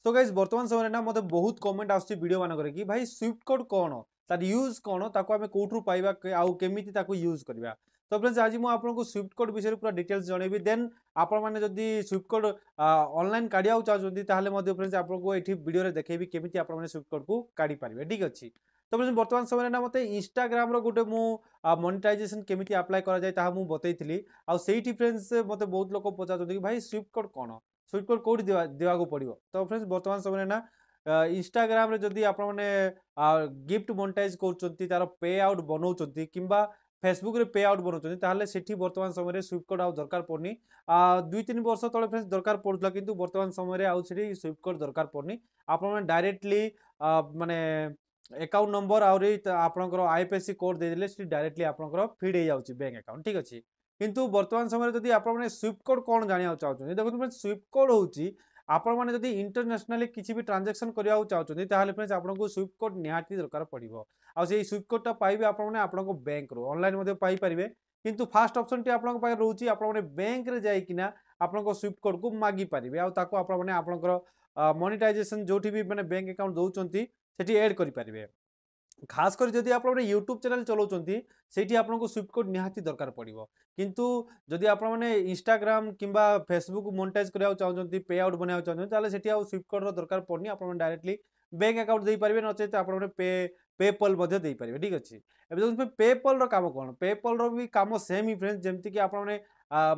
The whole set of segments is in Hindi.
सो गाइस वर्तमान समय ना मते बहुत कमेंट आउछि वीडियो मानकर कि भाई स्विफ्ट कोड कोन तार यूज कोन ताको आमे कोठरू पाइबा आउ केमिति ताको यूज करबा। तो फ्रेंड्स आज मु आपनको स्विफ्ट कोड विषय पूरा डिटेल्स जणेबी देन आपण माने जदी स्विफ्ट कोड ऑनलाइन काढिया चाहउछंती ताहले मध्ये फ्रेंड्स आपनको एठी वीडियो रे देखेबी केमिति आपण माने स्विफ्ट कोड को काढी पारिबे ठीक अछि। तो फ्रेंड्स वर्तमान समय ना मते इंस्टाग्राम रो गुटे मु मोनेटाइजेशन केमिति अप्लाई करा जाय ताहा मु बतैथिली आ सेठी फ्रेंड्स मते बहुत लोक पचाछथि कि भाई स्विफ्ट कोड कोन स्विफ्ट कोड कोठी देवा को पड़िबो। तो फ्रेंड्स वर्तमान समय ना इंस्टाग्राम रे जदी आपण माने गिफ्ट मोनेटाइज करचंती तार पे आउट बनौचंती किंबा फेसबुक रे पे आउट बनौचंती ताहले सेठी वर्तमान समय रे स्विफ्ट कोड आ दरकार पड़नी। 2-3 वर्ष तळे फ्रेंड्स दरकार पड़ुतला किंतु वर्तमान समय रे आउ सेठी स्विफ्ट कोड दरकार पड़नी। आपण माने डायरेक्टली माने अकाउंट नंबर आउरी आपनकर आईएफएससी कोड दे देले सेठी डायरेक्टली आपनकर फीड हे जाउची बैंक अकाउंट ठीक अछि। किंतु वर्तमान समय जदि आपण माने स्विफ्ट कोड कोन जानिया चाहउछन देखो फ्रेंड्स स्विफ्ट कोड होउची आपण माने जदि इंटरनेशनली किछि भी ट्रांजैक्शन करिया चाहउछन ताहले फ्रेंड्स आपनको स्विफ्ट कोड निहाती दरकार पड़िबो। आ सेही स्विफ्ट कोड ता पाइबे आपण माने आपनको बैंक रो ऑनलाइन मध्ये पाई परिबे। किंतु फर्स्ट ऑप्शन टी आपनको पाइ रहउची आपण माने बैंक रे जाई किना आपनको स्विफ्ट कोड को मागी परिबे आ ताको आपण माने आपनकर मोनेटाइजेशन जोठी भी माने बैंक अकाउंट दउचंती सेठी ऐड करि परिबे। खास कर जदि आप यूट्यूब चैनल चलाउछंती सेठी आपनको स्विफ्ट कोड निहाती दरकार पड़िबो। किंतु जदि आपण माने इंस्टाग्राम किंबा फेसबुक मोनेटाइज करिया चाहउछंती पे आउट बनाया चाहउछंती ताले सेठी आ स्विफ्ट कोड रो दरकार पड़नी आपण माने डायरेक्टली बैंक अकाउंट देई परिबे नचेत आपण माने पेपल मध्ये देई परिबे ठीक अछि। एबे जों पेपल रो काम कोन पेपल रो भी काम सेम ही फ्रेंड्स जेमति कि आपण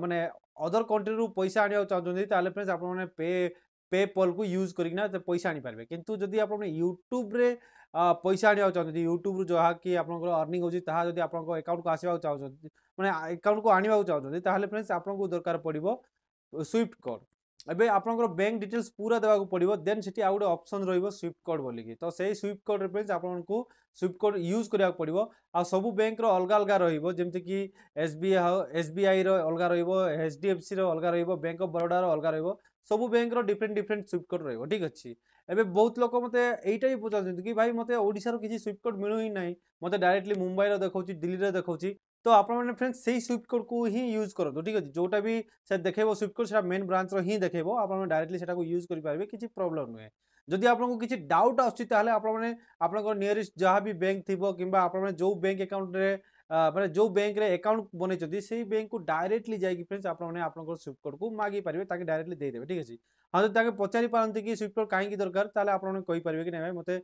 माने अदर कंट्री रु पैसा आनिया चाहउछंती ताले फ्रेंड्स आपण माने पेपल को यूज करिकना पैसा आनी पारबे। किंतु जदि आपण यूट्यूब रे पैसा आनिया चाहते यूट्यूब रु जहा कि आपनकर अर्निंग होची ताहा जदि आपनको अकाउंट को आसीबा चाहते माने अकाउंट को आनिबा चाहते ताहले फ्रेंड्स आपनको दरकार पड़िबो स्विफ्ट कोड। एबे आपनकर बैंक डिटेल्स पूरा देबा को पड़िबो देन सेठी आ गुटे ऑप्शन रहइबो स्विफ्ट कोड बोली कि तो सेही स्विफ्ट कोड रे फ्रेंड्स आपनको स्विफ्ट कोड यूज करिया पड़िबो। आ सब बैंक रो अलगा अलगा रहिबो जेमति कि एसबीआई रो अलगा रहिबो एचडीएफसी रो अलगा रहिबो बैंक ऑफ बड़ौदा रो अलगा रहिबो सब बैंक रो डिफरेंट डिफरेंट स्विफ्ट कोड रहिबो ठीक अछि। एबे बहुत लोक मते एइटा ही पचारछंती कि भाई मते ओडिसा रो किछि स्विफ्ट कोड मिलु ही नाही मते डायरेक्टली मुंबई रो देखौची दिल्ली रो देखौची। तो आपण माने फ्रेंड्स सेही स्विफ्ट कोड को ही यूज करतो ठीक अछि। जोटा भी से देखेबो स्विफ्ट कोड सेटा मेन ब्रांच रो ही देखेबो आपण माने डायरेक्टली सेटा को यूज करि पारबे किछि प्रॉब्लम नुहे। जदि आपनको किछि डाउट आछि ताहले आपण माने आपनको नियरेस्ट जहा भी बैंक थिबो किंबा आपण माने जो बैंक अकाउंट रे माने जो बैंक रे अकाउंट बनैछथि सेही बैंक को डायरेक्टली जाई कि फ्रेंड्स आपण माने आपनको स्विफ्ट कोड को मागी पारबे ताके डायरेक्टली दे देबे ठीक अछि। हाँ जदि ताके पचारि पारंती कि स्विफ्ट कोड काहेकि दरकार ताहले आपण माने कहि पारबे कि नै भाई मते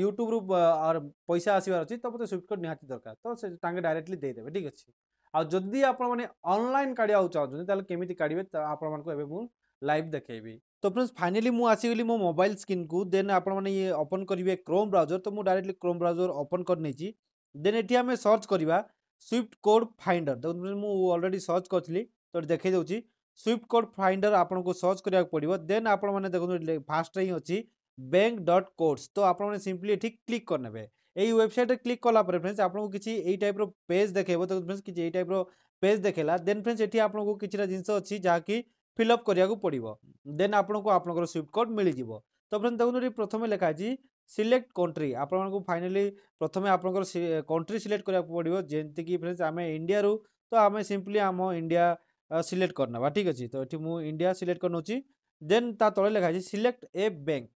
यूट्यूब रु और पैसा आसीबार अछि तो मते स्विफ्ट कोड निहाती दरकार तो से ताके डायरेक्टली दे देबे ठीक अछि। आ जदि आपण माने ऑनलाइन काढिया चाहछथि ताहले केमिति काढिबे आपण मानको एबे मु लाइव देखेबी। तो फ्रेंड्स फाइनली मु आसीगली मो मोबाइल स्क्रीन को देन आपण माने ये ओपन करिवे क्रोम ब्राउज़र तो मु डायरेक्टली क्रोम ब्राउज़र ओपन कर नेची। देन एठी हमें सर्च करिवा स्विफ्ट कोड फाइंडर तो मु ऑलरेडी सर्च करथली तो देखे जाउची स्विफ्ट कोड फाइंडर आपन को सर्च करिया पड़िबो। देन आपण माने देखो फास्ट रे अछि बैंक.कोड्स तो आपण माने सिंपली एठी क्लिक कर नेबे। एई वेबसाइट रे क्लिक कला पर फ्रेंड्स आपन को किछि एई टाइप रो पेज देखेबो तो फ्रेंड्स किछि एई टाइप रो पेज देखेला। देन फ्रेंड्स एठी आपन को किछिरा जिंस अछि जा कि फिल अप करिया को पड़िबो। देन आपन को आपनकर स्विफ्ट कोड मिलि जिवो। तो फ्रेंड्स देखो एठी प्रथमे लेखा अछि सिलेक्ट कंट्री आपण मानको फाइनली प्रथमे आपनकर कंट्री सिलेक्ट करिया पड़िबो जेंति कि फ्रेंड्स आमे इंडिया रु तो आमे सिंपली आम इंडिया सिलेक्ट करनबा ठीक अछि। तो एठी मु इंडिया सिलेक्ट करनोची। देन ता तळे लेखा अछि सिलेक्ट ए बैंक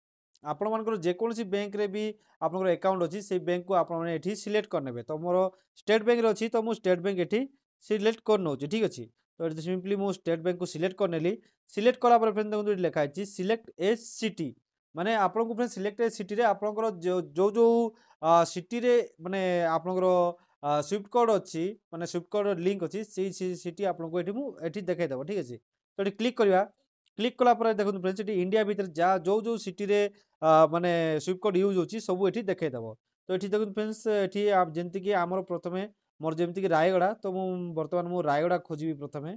आपण मानकर जे कोनसी बैंक रे भी आपनकर अकाउंट अछि से बैंक को आपण माने एठी सिलेक्ट करनेबे। तो मोर स्टेट बैंक रे अछि तो मु स्टेट बैंक एठी सिलेक्ट करनोची ठीक अछि। तो एठी सिंपली मु स्टेट बैंक को सिलेक्ट करनेली। सिलेक्ट कला पर फ्रेंड्स देखो लेखा अछि सिलेक्ट ए सिटी माने आपण को फ्रेंड्स सिलेक्ट ए सिटी रे आपनकर जो सिटी रे माने आपनकर स्विफ्ट कोड अछि माने स्विफ्ट कोड लिंक अछि सेही सिटी आपनको एठी मु एठी देखाइ देबो ठीक अछि। तो एठी क्लिक करिवा क्लिक कला पर देखो फ्रेंड्स एठी इंडिया भीतर जा जो सिटी रे माने स्विफ्ट कोड यूज होछि सब एठी देखाइ देबो। तो एठी देखो फ्रेंड्स एठी आप जेंति कि हमर प्रथमे मोर जेमति कि रायगड़ा तो मु वर्तमान मु रायगड़ा खोजिबी प्रथमे।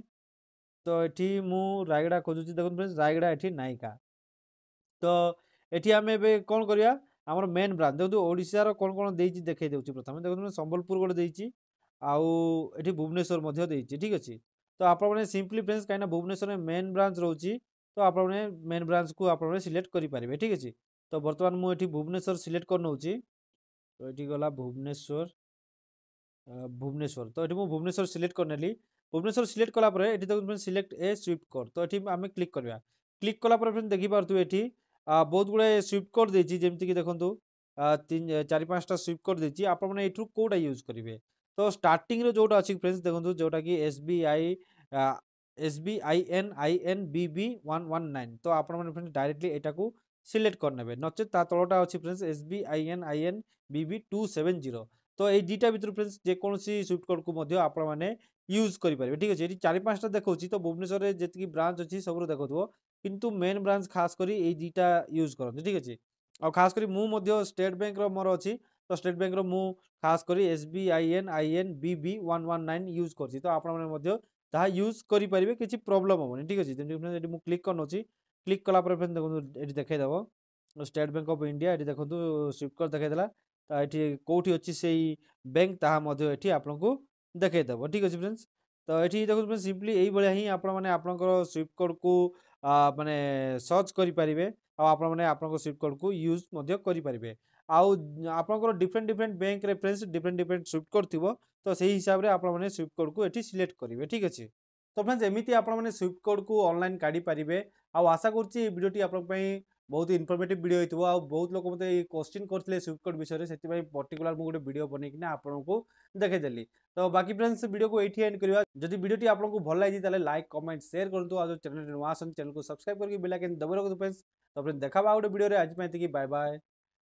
तो एठी मु रायगड़ा खोजुछि देखो फ्रेंड्स रायगड़ा एठी नायिका। तो एठी आमे एबे कोन करिया हमर मेन ब्रांच देखो ओडिसा रो कोन देइछि देखाइ देउछि प्रथमे देखो संबलपुर गोटे देइछि आउ एठी भुवनेश्वर मध्य देइछि ठीक अछि। तो आपण माने सिंपली फ्रेंड्स काइना भुवनेश्वर में मेन ब्रांच रहउछि तो आपण माने मेन ब्रांच को आपण माने सिलेक्ट करि पारिबे ठीक अछि। तो वर्तमान मु एठी भुवनेश्वर सिलेक्ट कर नउछि। तो एठी गला भुवनेश्वर भुवनेश्वर तो एठी मु भुवनेश्वर सिलेक्ट करनेली। भुवनेश्वर सिलेक्ट कला पर एठी देखो सिलेक्ट ए स्विफ्ट कोड तो एठी आमे क्लिक करबा। क्लिक कला पर फ्रेंड्स देखि पारतु एठी ବହୁତ ଗୁଡ଼ାଏ ସୁଇଫ୍ଟ କୋଡ୍ ଦେଇଛି, ଯେମିତିକି ଦେଖନ୍ତୁ 4-5ଟା ସୁଇଫ୍ଟ କୋଡ୍ ଦେଇଛି। ଆପଣମାନେ ଏଇଥିରୁ କୋଉଟା ୟୁଜ୍ କରିବେ? ତ ଷ୍ଟାର୍ଟିଂରେ ଯୋଉଟା ଅଛି ଫ୍ରେଣ୍ଡସ୍ ଦେଖନ୍ତୁ, ଯୋଉଟାକି SBININBB119। ତ ଆପଣମାନେ ଫ୍ରେଣ୍ଡସ୍ ଡାଇରେକ୍ଟଲି ଏଟାକୁ ସିଲେକ୍ଟ କରିନେବେ। ନଚେତ୍ ତା ତଳଟା ଅଛି ଫ୍ରେଣ୍ଡସ୍ SBININBB270। ତ ଏଇ ଦିଟା ଭିତରୁ ଫ୍ରେଣ୍ଡସ୍ ଯେକୌଣସି ସୁଇଫ୍ଟ କୋଡ୍‌କୁ ମଧ୍ୟ ଆପଣମାନେ ୟୁଜ୍ କରିପାରିବେ। ଠିକ୍ ଅଛି। ଏଠି 4-5ଟା ଦେଖଉଛି, ତ ଭୁବନେଶ୍ୱରରେ ଯେତିକି ବ୍ରାଞ୍ଚ ଅଛି ସବୁରୁ ଦେଖଉଥିବ। କିନ୍ତୁ ମେନ୍ ବ୍ରାଞ୍ଚ ଖାସ୍ କରି ଏଇ ଦିଟା ୟୁଜ୍ କରନ୍ତି। ଠିକ୍ ଅଛି। ଆଉ ଖାସ୍ କରି ମୁଁ ମଧ୍ୟ ଷ୍ଟେଟ୍ ବ୍ୟାଙ୍କର ମୋର ଅଛି। ତ ଷ୍ଟେଟ୍ ବ୍ୟାଙ୍କର ମୁଁ ଖାସ୍ କରି SBININBB119 ୟୁଜ୍ କରୁଛି। ତ ଆପଣମାନେ ମଧ୍ୟ ତାହା ୟୁଜ୍ କରିପାରିବେ, କିଛି ପ୍ରୋବ୍ଲେମ୍ ହବନି। ଠିକ୍ ଅଛି। ଯେମିତି ଫ୍ରେଣ୍ଡସ୍ ଏଠି ମୁଁ କ୍ଲିକ୍ କରିନଉଛି। କ୍ଲିକ୍ କଲା ପରେ ଫ୍ରେଣ୍ଡସ୍ ଦେଖନ୍ତୁ ଏଠି ଦେଖେଇଦବ ଷ୍ଟେଟ୍ ବ୍ୟାଙ୍କ ଅଫ୍ ଇଣ୍ଡିଆ। ଏଠି ଦେଖନ୍ତୁ ସୁଇଫ୍ଟ କୋଡ୍ ଦେଖେଇଦେଲା। ତ ଏଠି କୋଉଠି ଅଛି ସେଇ ବ୍ୟାଙ୍କ, ତାହା ମଧ୍ୟ ଏଠି ଆପଣଙ୍କୁ ଦେଖେଇଦବ। ଠିକ୍ ଅଛି ଫ୍ରେଣ୍ଡସ୍। ତ ଏଠି ଦେଖନ୍ତୁ ଫ୍ରେଣ୍ଡସ୍ ସିମ୍ପଲି ଏଇଭଳିଆ ହିଁ ଆପଣମାନେ ଆପଣଙ୍କର ସୁଇଫ୍ଟ କୋଡ୍‌କୁ ମାନେ ସର୍ଚ୍ଚ କରିପାରିବେ। ଆଉ ଆପଣମାନେ ଆପଣଙ୍କ ସୁଇଫ୍ଟ କୋଡ୍‌କୁ ୟୁଜ୍ ମଧ୍ୟ କରିପାରିବେ। ଆଉ ଆପଣଙ୍କର ଡିଫରେଣ୍ଟ ବ୍ୟାଙ୍କରେ ଫ୍ରେଣ୍ଡସ୍ ଡିଫରେଣ୍ଟ ସୁଇଫ୍ଟ କୋଡ୍ ଥିବ। ତ ସେଇ ହିସାବରେ ଆପଣମାନେ ସୁଇଫ୍ଟ କୋଡ୍‌କୁ ଏଠି ସିଲେକ୍ଟ କରିବେ। ଠିକ୍ ଅଛି। ତ ଫ୍ରେଣ୍ଡସ୍ ଏମିତି ଆପଣମାନେ ସୁଇଫ୍ଟ କୋଡ୍‌କୁ ଅନଲାଇନ୍ କାଢ଼ିପାରିବେ। ଆଉ ଆଶା କରୁଛି ଏଇ ଭିଡ଼ିଓଟି ଆପଣଙ୍କ ପାଇଁ ବହୁତ ଇନଫର୍ମେଟିଭ୍ ଭିଡ଼ିଓ ହେଇଥିବ। ଆଉ ବହୁତ ଲୋକ ମୋତେ ଏଇ କ୍ୱେଶ୍ଚିନ୍ କରିଥିଲେ ସୁଇଫ୍ଟ କୋଡ୍ ବିଷୟରେ, ସେଥିପାଇଁ ପର୍ଟିକୁଲାର ମୁଁ ଗୋଟେ ଭିଡ଼ିଓ ବନେଇକିନା ଆପଣଙ୍କୁ ଦେଖେଇଦେଲି। ତ ବାକି ଫ୍ରେଣ୍ଡସ୍ ଭିଡ଼ିଓକୁ ଏଇଠି ଏଣ୍ଡ କରିବା। ଯଦି ଭିଡ଼ିଓଟି ଆପଣଙ୍କୁ ଭଲ ଲାଗିଛି ତାହେଲେ ଲାଇକ୍, କମେଣ୍ଟ, ସେୟାର କରନ୍ତୁ। ଆଉ ଯଦି ଚ୍ୟାନେଲରେ ନୂଆ ଆସନ୍ତି ଚ୍ୟାନେଲକୁ ସବସ୍କ୍ରାଇବ କରିକି ବେଲ୍ ଆଇକନ୍ ଦବାଇ ରଖନ୍ତୁ ଫ୍ରେଣ୍ଡସ୍। ତ ଫ୍ରେଣ୍ଡସ୍ ଦେଖା ହବା ଆଉ ଗୋଟେ ଭିଡ଼ିଓରେ। ଆଜି ପାଇଁ ଏତିକି। Bye bye.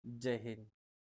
ଜୟ ହିନ୍ଦ।